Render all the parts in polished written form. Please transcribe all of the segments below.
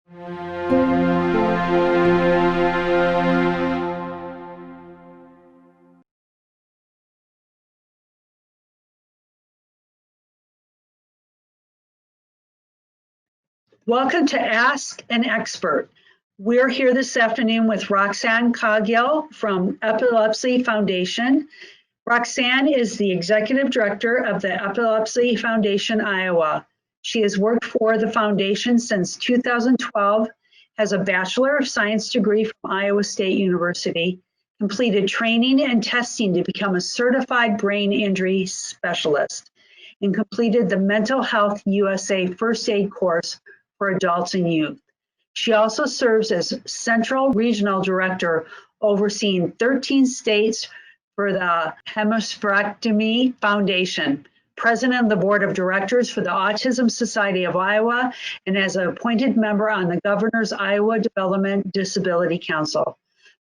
Welcome to Ask an Expert. We're here this afternoon with Roxanne Cogil from Epilepsy Foundation. Roxanne is the Executive Director of the Epilepsy Foundation, Iowa. She has worked for the foundation since 2012, has a Bachelor of Science degree from Iowa State University, completed training and testing to become a certified brain injury specialist, and completed the Mental Health USA First Aid course for adults and youth. She also serves as Central Regional Director overseeing 13 states for the Hemispherectomy Foundation, President of the Board of Directors for the Autism Society of Iowa, and as an appointed member on the Governor's Iowa Development Disability Council.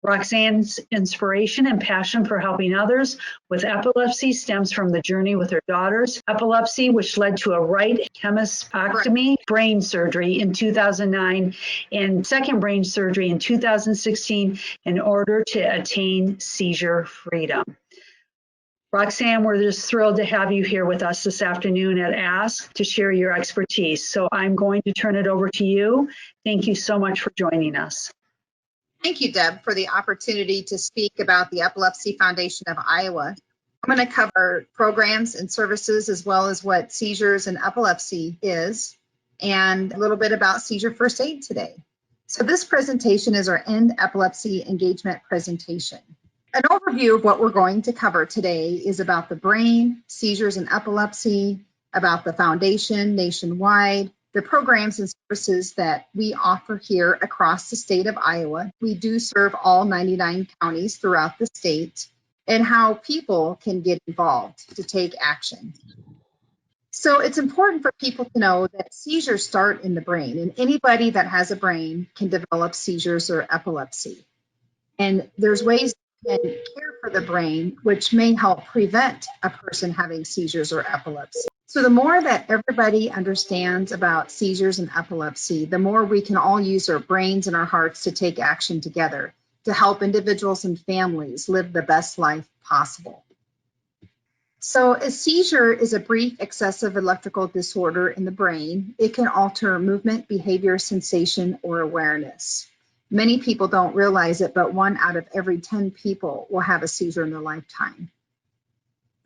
Roxanne's inspiration and passion for helping others with epilepsy stems from the journey with her daughter's epilepsy, which led to a right hemispherectomy brain surgery in 2009 and second brain surgery in 2016 in order to attain seizure freedom. Roxanne, we're just thrilled to have you here with us this afternoon at Ask to share your expertise. So I'm going to turn it over to you. Thank you so much for joining us. Thank you, Deb, for the opportunity to speak about the Epilepsy Foundation of Iowa. I'm going to cover programs and services as well as what seizures and epilepsy is, and a little bit about Seizure First Aid today. So this presentation is our End Epilepsy Engagement presentation. An overview of what we're going to cover today is about the brain, seizures and epilepsy, about the foundation nationwide, the programs and services that we offer here across the state of Iowa. We do serve all 99 counties throughout the state, and how people can get involved to take action. So it's important for people to know that seizures start in the brain, and anybody that has a brain can develop seizures or epilepsy. And there's ways you can care for the brain, which may help prevent a person having seizures or epilepsy. So the more that everybody understands about seizures and epilepsy, the more we can all use our brains and our hearts to take action together to help individuals and families live the best life possible. So a seizure is a brief excessive electrical disorder in the brain. It can alter movement, behavior, sensation, or awareness. Many people don't realize it, but 1 out of every 10 people will have a seizure in their lifetime.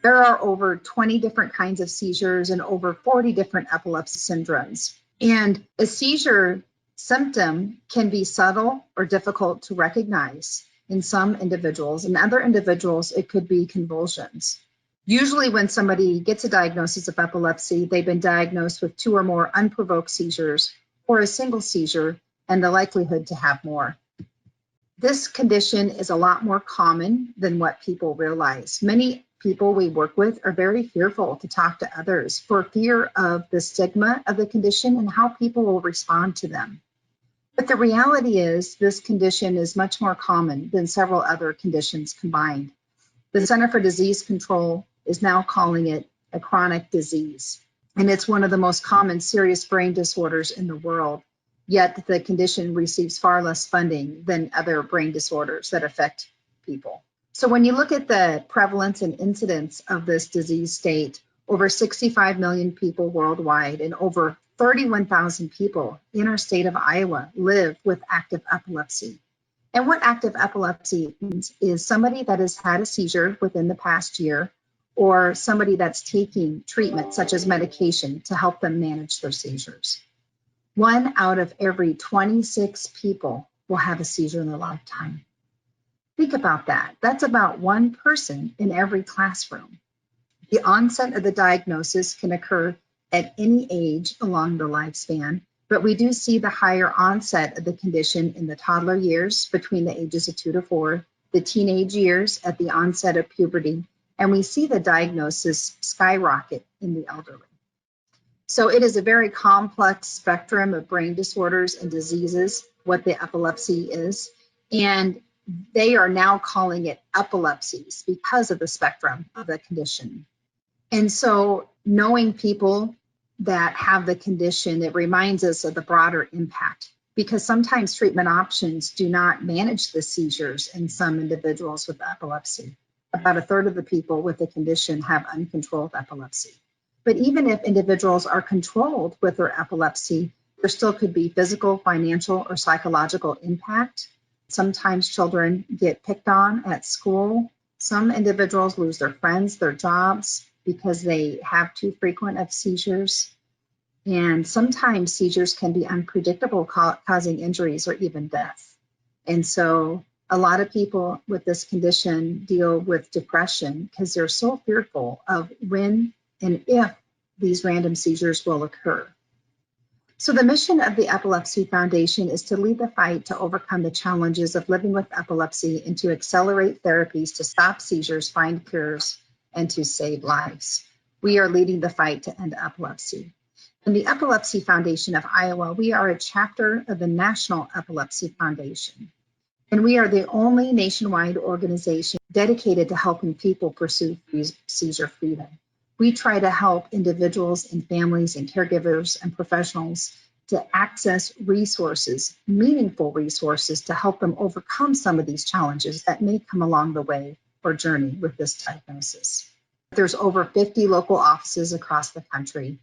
There are over 20 different kinds of seizures and over 40 different epilepsy syndromes. And a seizure symptom can be subtle or difficult to recognize in some individuals. In other individuals, it could be convulsions. Usually when somebody gets a diagnosis of epilepsy, they've been diagnosed with 2 or more unprovoked seizures or a single seizure and the likelihood to have more. This condition is a lot more common than what people realize. Many people we work with are very fearful to talk to others for fear of the stigma of the condition and how people will respond to them. But the reality is this condition is much more common than several other conditions combined. The Center for Disease Control is now calling it a chronic disease, and it's one of the most common serious brain disorders in the world. Yet the condition receives far less funding than other brain disorders that affect people. So when you look at the prevalence and incidence of this disease state, over 65 million people worldwide and over 31,000 people in our state of Iowa live with active epilepsy. And what active epilepsy means is somebody that has had a seizure within the past year or somebody that's taking treatment such as medication to help them manage their seizures. 1 out of every 26 people will have a seizure in their lifetime. Think about that. That's about 1 person in every classroom. The onset of the diagnosis can occur at any age along the lifespan, but we do see the higher onset of the condition in the toddler years between the ages of 2 to 4, the teenage years at the onset of puberty, and we see the diagnosis skyrocket in the elderly. So it is a very complex spectrum of brain disorders and diseases, what the epilepsy is, and they are now calling it epilepsies because of the spectrum of the condition. And so knowing people that have the condition, it reminds us of the broader impact because sometimes treatment options do not manage the seizures in some individuals with epilepsy. About a third of the people with the condition have uncontrolled epilepsy. But even if individuals are controlled with their epilepsy, there still could be physical, financial, or psychological impact. Sometimes children get picked on at school. Some individuals lose their friends, their jobs, because they have too frequent of seizures. And sometimes seizures can be unpredictable, causing injuries or even death. And so a lot of people with this condition deal with depression because they're so fearful of when and if these random seizures will occur. So the mission of the Epilepsy Foundation is to lead the fight to overcome the challenges of living with epilepsy and to accelerate therapies to stop seizures, find cures, and to save lives. We are leading the fight to end epilepsy. In the Epilepsy Foundation of Iowa, we are a chapter of the National Epilepsy Foundation. And we are the only nationwide organization dedicated to helping people pursue seizure freedom. We try to help individuals and families and caregivers and professionals to access resources, meaningful resources, to help them overcome some of these challenges that may come along the way or journey with this diagnosis. There's over 50 local offices across the country.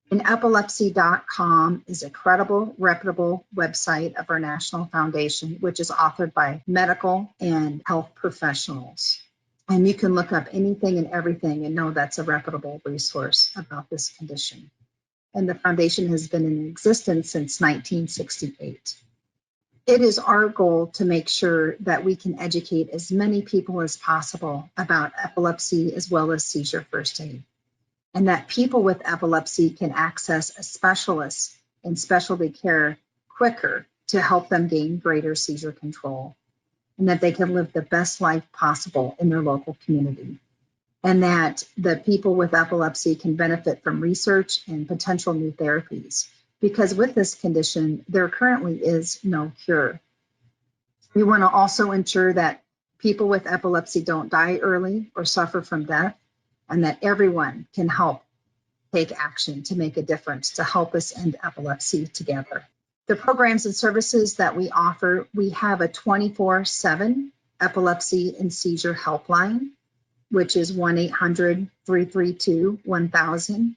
And epilepsy.com is a credible, reputable website of our national foundation, which is authored by medical and health professionals. And you can look up anything and everything and know that's a reputable resource about this condition. And the foundation has been in existence since 1968. It is our goal to make sure that we can educate as many people as possible about epilepsy as well as Seizure First Aid, and that people with epilepsy can access a specialist and specialty care quicker to help them gain greater seizure control, and that they can live the best life possible in their local community, and that the people with epilepsy can benefit from research and potential new therapies, because with this condition, there currently is no cure. We want to also ensure that people with epilepsy don't die early or suffer from death, and that everyone can help take action to make a difference to help us end epilepsy together. The programs and services that we offer, we have a 24/7 epilepsy and seizure helpline, which is 1-800-332-1000.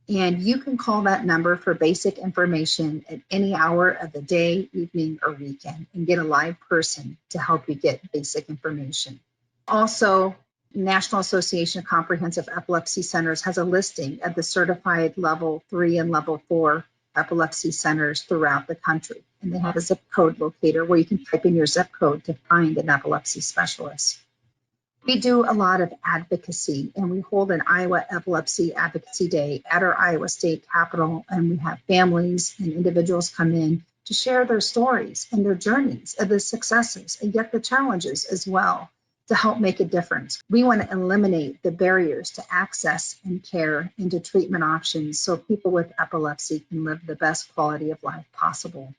And you can call that number for basic information at any hour of the day, evening, or weekend and get a live person to help you get basic information. Also, National Association of Comprehensive Epilepsy Centers has a listing of the certified level 3 and level 4 epilepsy centers throughout the country. And they have a zip code locator where you can type in your zip code to find an epilepsy specialist. We do a lot of advocacy, and we hold an Iowa Epilepsy Advocacy Day at our Iowa State Capitol, and we have families and individuals come in to share their stories and their journeys of the successes and yet the challenges as well, to help make a difference. We want to eliminate the barriers to access and care and to treatment options so people with epilepsy can live the best quality of life possible.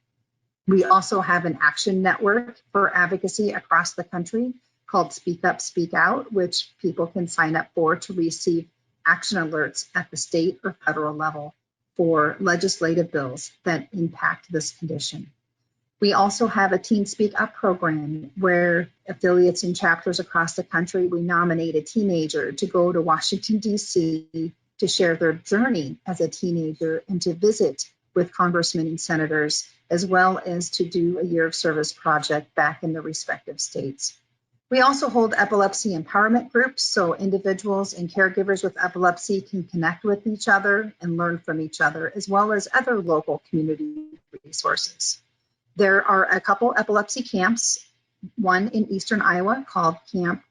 We also have an action network for advocacy across the country called Speak Up, Speak Out, which people can sign up for to receive action alerts at the state or federal level for legislative bills that impact this condition. We also have a Teen Speak Up program where affiliates and chapters across the country, we nominate a teenager to go to Washington, D.C. to share their journey as a teenager and to visit with congressmen and senators, as well as to do a year of service project back in the respective states. We also hold epilepsy empowerment groups, so individuals and caregivers with epilepsy can connect with each other and learn from each other, as well as other local community resources. There are a couple epilepsy camps, one in eastern Iowa called Camp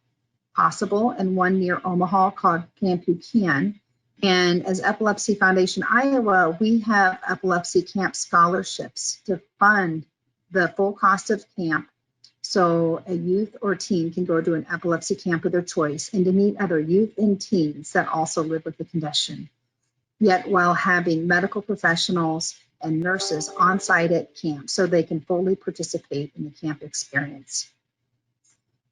Possible and one near Omaha called Camp You Can. And as Epilepsy Foundation Iowa, we have epilepsy camp scholarships to fund the full cost of camp, so a youth or teen can go to an epilepsy camp of their choice and to meet other youth and teens that also live with the condition, yet while having medical professionals and nurses on site at camp so they can fully participate in the camp experience.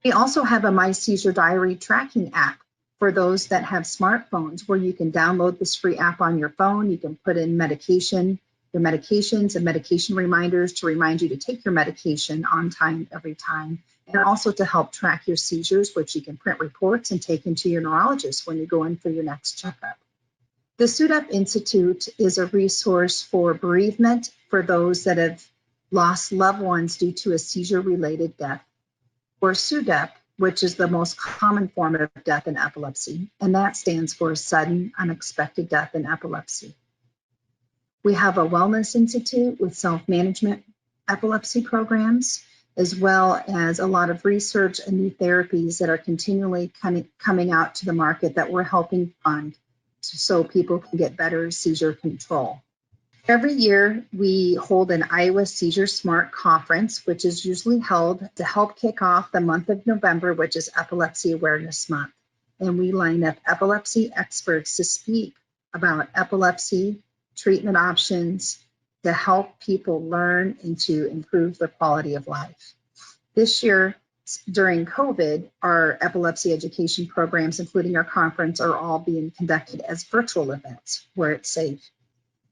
We also have a My Seizure Diary tracking app for those that have smartphones, where you can download this free app on your phone. You can put in medication your medications and medication reminders to remind you to take your medication on time every time, and also to help track your seizures, which you can print reports and take into your neurologist when you go in for your next checkup. The SUDEP Institute is a resource for bereavement for those that have lost loved ones due to a seizure-related death, or SUDEP, which is the most common form of death in epilepsy, and that stands for sudden unexpected death in epilepsy. We have a wellness institute with self-management epilepsy programs, as well as a lot of research and new therapies that are continually coming out to the market that we're helping fund so people can get better seizure control. Every year, we hold an Iowa Seizure Smart Conference, which is usually held to help kick off the month of November, which is Epilepsy Awareness Month. And we line up epilepsy experts to speak about epilepsy, treatment options, to help people learn and to improve their quality of life. This year, during COVID, our epilepsy education programs, including our conference, are all being conducted as virtual events where it's safe.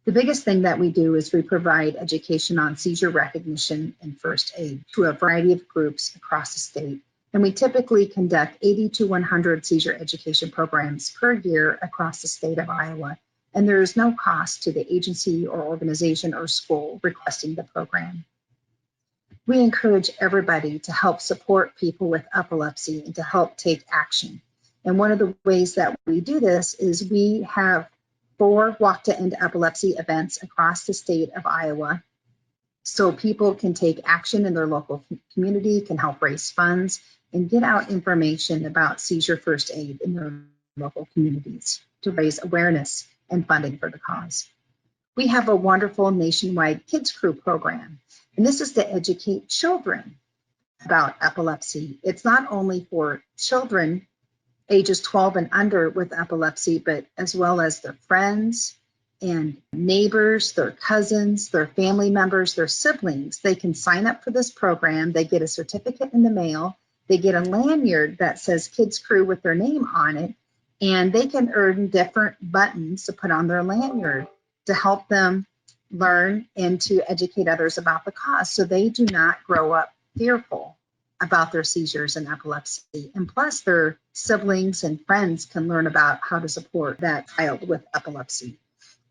The biggest thing that we do is we provide education on seizure recognition and first aid to a variety of groups across the state. And we typically conduct 80 to 100 seizure education programs per year across the state of Iowa. And there is no cost to the agency or organization or school requesting the program. We encourage everybody to help support people with epilepsy and to help take action. And one of the ways that we do this is we have 4 Walk to End Epilepsy events across the state of Iowa, so people can take action in their local community, can help raise funds, and get out information about Seizure First Aid in their local communities to raise awareness and funding for the cause. We have a wonderful nationwide Kids Crew program, and this is to educate children about epilepsy. It's not only for children ages 12 and under with epilepsy, but as well as their friends and neighbors, their cousins, their family members, their siblings. They can sign up for this program. They get a certificate in the mail. They get a lanyard that says Kids Crew with their name on it, and they can earn different buttons to put on their lanyard to help them learn and to educate others about the cause, so they do not grow up fearful about their seizures and epilepsy. And plus, their siblings and friends can learn about how to support that child with epilepsy.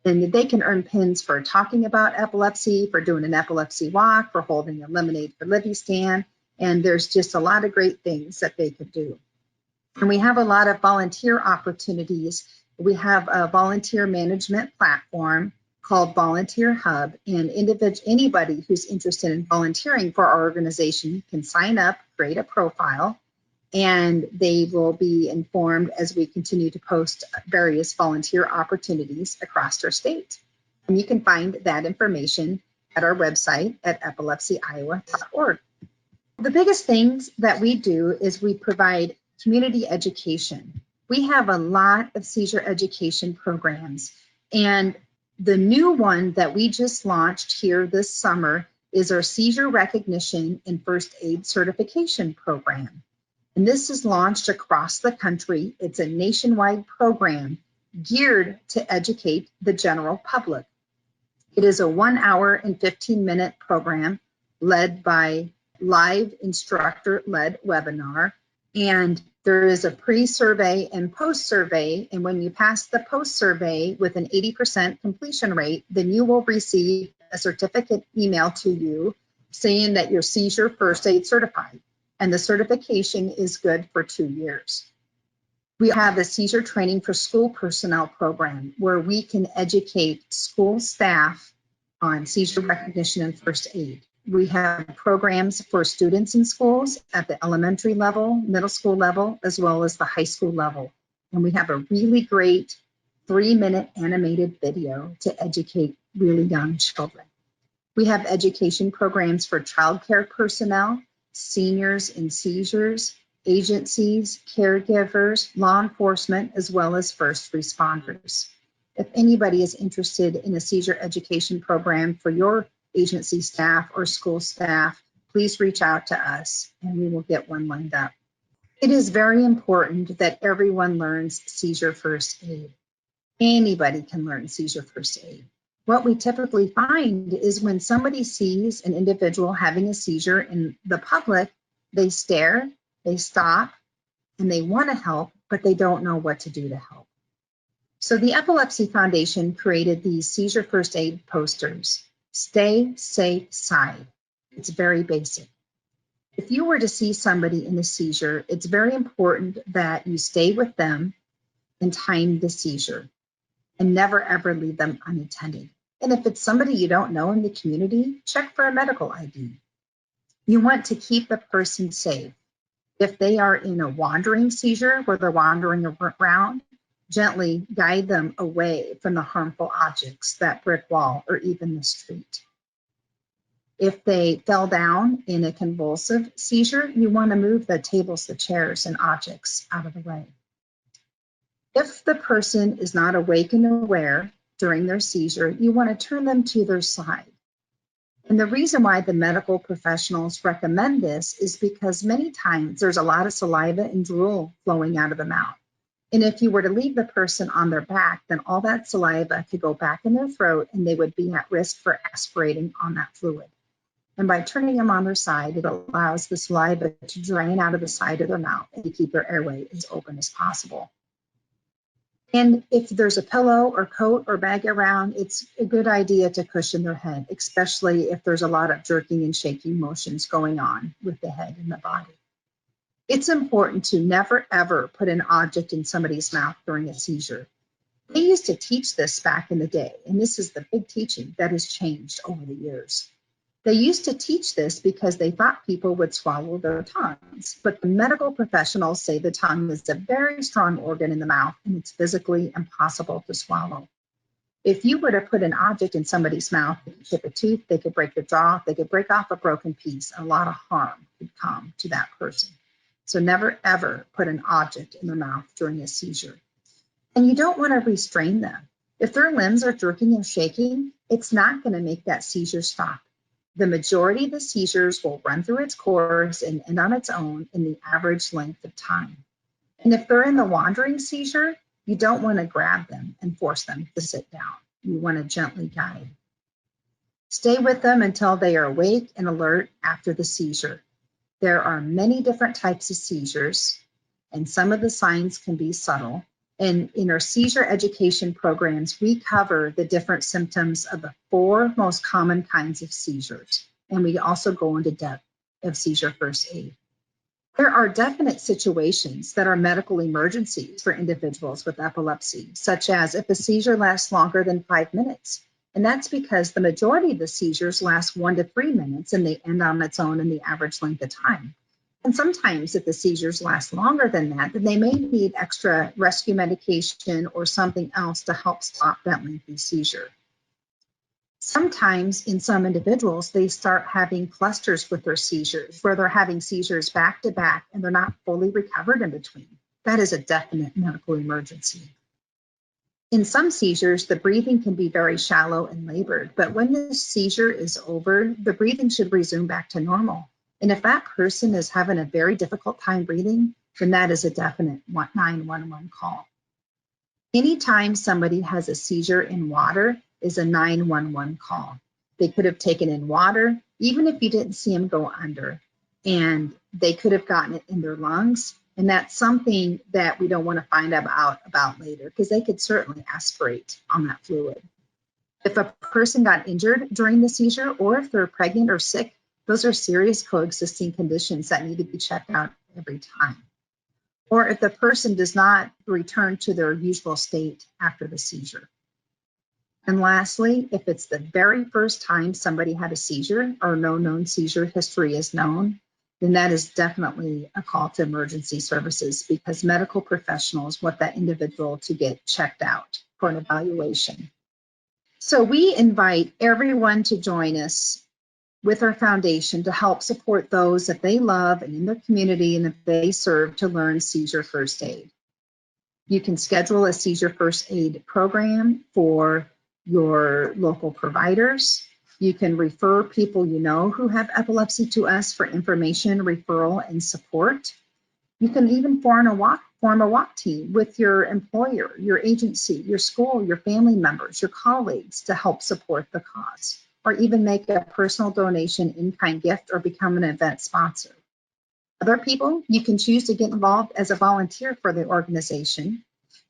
And they can earn pins for talking about epilepsy, for doing an epilepsy walk, for holding a Lemonade for Libby stand. And there's just a lot of great things that they could do. And we have a lot of volunteer opportunities. We have a volunteer management platform called Volunteer Hub, and anybody who's interested in volunteering for our organization can sign up, create a profile, and they will be informed as we continue to post various volunteer opportunities across our state. And you can find that information at our website at epilepsyiowa.org. The biggest things that we do is we provide community education. We have a lot of seizure education programs, and the new one that we just launched here this summer is our Seizure Recognition and First Aid Certification Program. And this is launched across the country. It's a nationwide program geared to educate the general public. It is a 1 hour and 15-minute program led by live instructor-led webinar. And there is a pre-survey and post-survey, and when you pass the post-survey with an 80% completion rate, then you will receive a certificate emailed to you saying that you're Seizure First Aid certified, and the certification is good for 2 years. We have a seizure training for school personnel program where we can educate school staff on seizure recognition and first aid. We have programs for students in schools at the elementary level, middle school level, as well as the high school level. And we have a really great 3-minute animated video to educate really young children. We have education programs for childcare personnel, seniors in seizures, agencies, caregivers, law enforcement, as well as first responders. If anybody is interested in a seizure education program for your agency staff or school staff, please reach out to us and we will get one lined up. It is very important that everyone learns Seizure First Aid. Anybody can learn Seizure First Aid. What we typically find is when somebody sees an individual having a seizure in the public, they stare, they stop, and they want to help, but they don't know what to do to help. So the Epilepsy Foundation created these Seizure First Aid posters. Stay safe side. It's very basic. If you were to see somebody in a seizure, it's very important that you stay with them and time the seizure and never ever leave them unattended. And if it's somebody you don't know in the community, check for a medical ID. You want to keep the person safe. If they are in a wandering seizure where they're wandering around, gently guide them away from the harmful objects, that brick wall, or even the street. If they fell down in a convulsive seizure, you want to move the tables, the chairs, and objects out of the way. If the person is not awake and aware during their seizure, you want to turn them to their side. And the reason why the medical professionals recommend this is because many times there's a lot of saliva and drool flowing out of the mouth. And if you were to leave the person on their back, then all that saliva could go back in their throat and they would be at risk for aspirating on that fluid. And by turning them on their side, it allows the saliva to drain out of the side of their mouth and to keep their airway as open as possible. And if there's a pillow or coat or bag around, it's a good idea to cushion their head, especially if there's a lot of jerking and shaking motions going on with the head and the body. It's important to never, ever put an object in somebody's mouth during a seizure. They used to teach this back in the day, and this is the big teaching that has changed over the years. They used to teach this because they thought people would swallow their tongues, but the medical professionals say the tongue is a very strong organ in the mouth and it's physically impossible to swallow. If you were to put an object in somebody's mouth, they could chip a tooth, they could break the jaw, they could break off a broken piece, and a lot of harm could come to that person. So never ever put an object in their mouth during a seizure. And you don't want to restrain them. If their limbs are jerking and shaking, it's not going to make that seizure stop. The majority of the seizures will run through its course and end on its own in the average length of time. And if they're in the wandering seizure, you don't want to grab them and force them to sit down. You want to gently guide. Stay with them until they are awake and alert after the seizure. There are many different types of seizures, and some of the signs can be subtle. And in our seizure education programs, we cover the different symptoms of the 4 most common kinds of seizures. And we also go into depth of seizure first aid. There are definite situations that are medical emergencies for individuals with epilepsy, such as if a seizure lasts longer than 5 minutes. And that's because the majority of the seizures last 1 to 3 minutes and they end on its own in the average length of time. And sometimes if the seizures last longer than that, then they may need extra rescue medication or something else to help stop that lengthy seizure. Sometimes in some individuals, they start having clusters with their seizures where they're having seizures back to back and they're not fully recovered in between. That is a definite medical emergency. In some seizures, the breathing can be very shallow and labored, but when the seizure is over, the breathing should resume back to normal. And if that person is having a very difficult time breathing, then that is a definite 911 call. Anytime somebody has a seizure in water is a 911 call. They could have taken in water, even if you didn't see them go under, and they could have gotten it in their lungs. And that's something that we don't want to find about later, because they could certainly aspirate on that fluid. If a person got injured during the seizure, or if they're pregnant or sick, those are serious coexisting conditions that need to be checked out every time. Or if the person does not return to their usual state after the seizure. And lastly, if it's the very first time somebody had a seizure or no known seizure history is known, then that is definitely a call to emergency services, because medical professionals want that individual to get checked out for an evaluation. So we invite everyone to join us with our foundation to help support those that they love and in their community and that they serve to learn seizure first aid. You can schedule a seizure first aid program for your local providers. You can refer people you know who have epilepsy to us for information, referral, and support. You can even form a walk team with your employer, your agency, your school, your family members, your colleagues to help support the cause, or even make a personal donation, in-kind gift, or become an event sponsor. Other people, you can choose to get involved as a volunteer for the organization.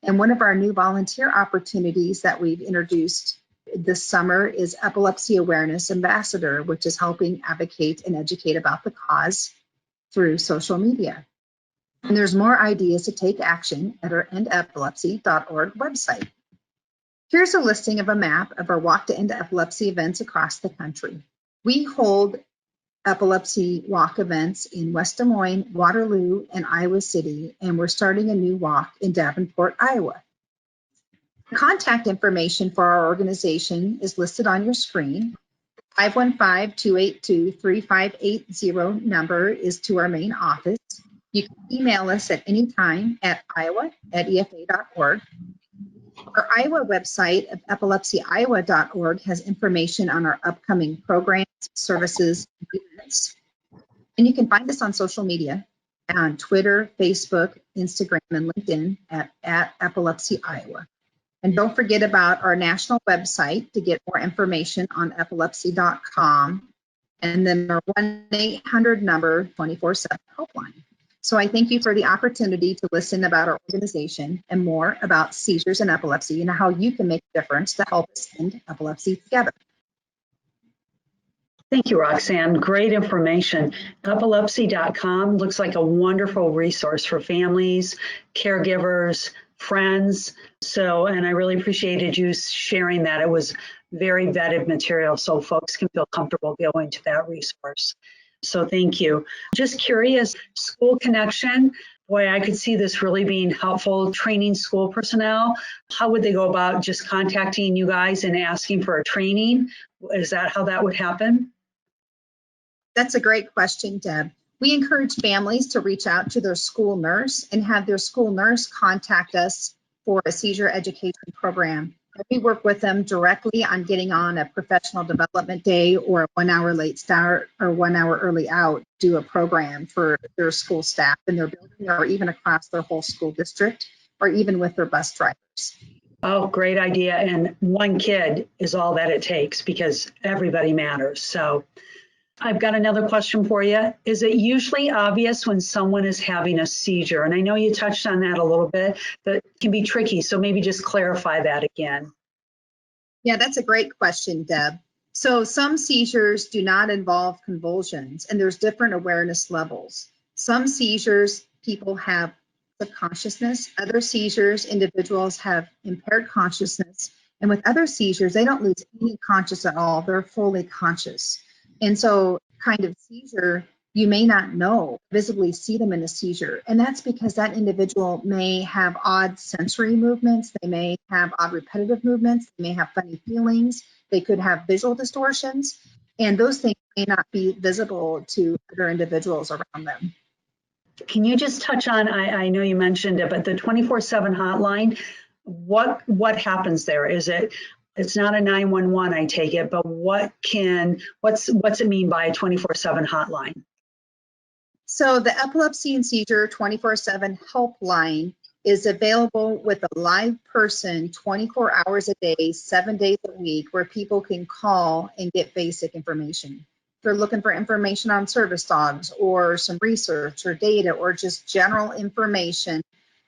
And one of our new volunteer opportunities that we've introduced this summer is Epilepsy Awareness Ambassador, which is helping advocate and educate about the cause through social media. And there's more ideas to take action at our endepilepsy.org website. Here's a listing of a map of our Walk to End Epilepsy events across the country. We hold epilepsy walk events in West Des Moines, Waterloo, and Iowa City, and we're starting a new walk in Davenport, Iowa. Contact information for our organization is listed on your screen. 515-282-3580 number is to our main office. You can email us at any time at iowa@efa.org. Our Iowa website of epilepsyoiowa.org has information on our upcoming programs, services, and events. And you can find us on social media on Twitter, Facebook, Instagram, and LinkedIn at Epilepsy Iowa. And don't forget about our national website to get more information on epilepsy.com, and then our 1-800 number 24/7 helpline. So I thank you for the opportunity to listen about our organization and more about seizures and epilepsy and how you can make a difference to help us end epilepsy together. Thank you, Roxanne. Great information. Epilepsy.com looks like a wonderful resource for families, caregivers, friends. And I really appreciated you sharing that. It was very vetted material, so folks can feel comfortable going to that resource. So thank you. Just curious, school connection. Boy, I could see this really being helpful, training school personnel. How would they go about just contacting you guys and asking for a training? Is that how that would happen? That's a great question, Deb. We encourage families to reach out to their school nurse and have their school nurse contact us for a seizure education program. And we work with them directly on getting on a professional development day or a 1 hour late start or 1 hour early out, do a program for their school staff in their building or even across their whole school district or even with their bus drivers. Oh, great idea. And one kid is all that it takes because everybody matters. So I've got another question for you. Is it usually obvious when someone is having a seizure? And I know you touched on that a little bit, but it can be tricky. So maybe just clarify that again. Yeah, that's a great question, Deb. So some seizures do not involve convulsions, and there's different awareness levels. Some seizures, people have subconsciousness. Other seizures, individuals have impaired consciousness. And with other seizures, they don't lose any conscious at all. They're fully conscious. And so kind of seizure, you may not know, visibly see them in a seizure. And that's because that individual may have odd sensory movements. They may have odd repetitive movements. They may have funny feelings. They could have visual distortions. And those things may not be visible to other individuals around them. Can you just touch on, I know you mentioned it, but the 24/7 hotline, what happens there? It's not a 911, I take it, but what's it mean by a 24/7 hotline? So the Epilepsy and Seizure 24/7 helpline is available with a live person 24 hours a day, 7 days a week, where people can call and get basic information. If they're looking for information on service dogs or some research or data or just general information,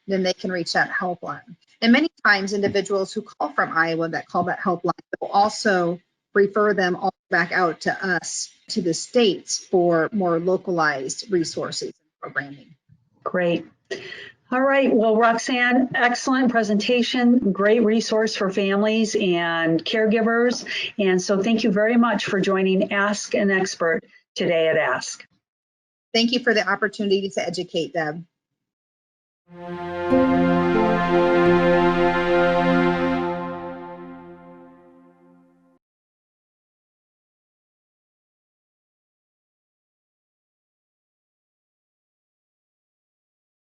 then they can reach that helpline. And many times individuals who call from Iowa that call that helpline will also refer them all back out to us, to the states, for more localized resources and programming. Great. All right. Well, Roxanne, excellent presentation, great resource for families and caregivers. And so thank you very much for joining Ask an Expert today at Ask. Thank you for the opportunity to educate, Deb.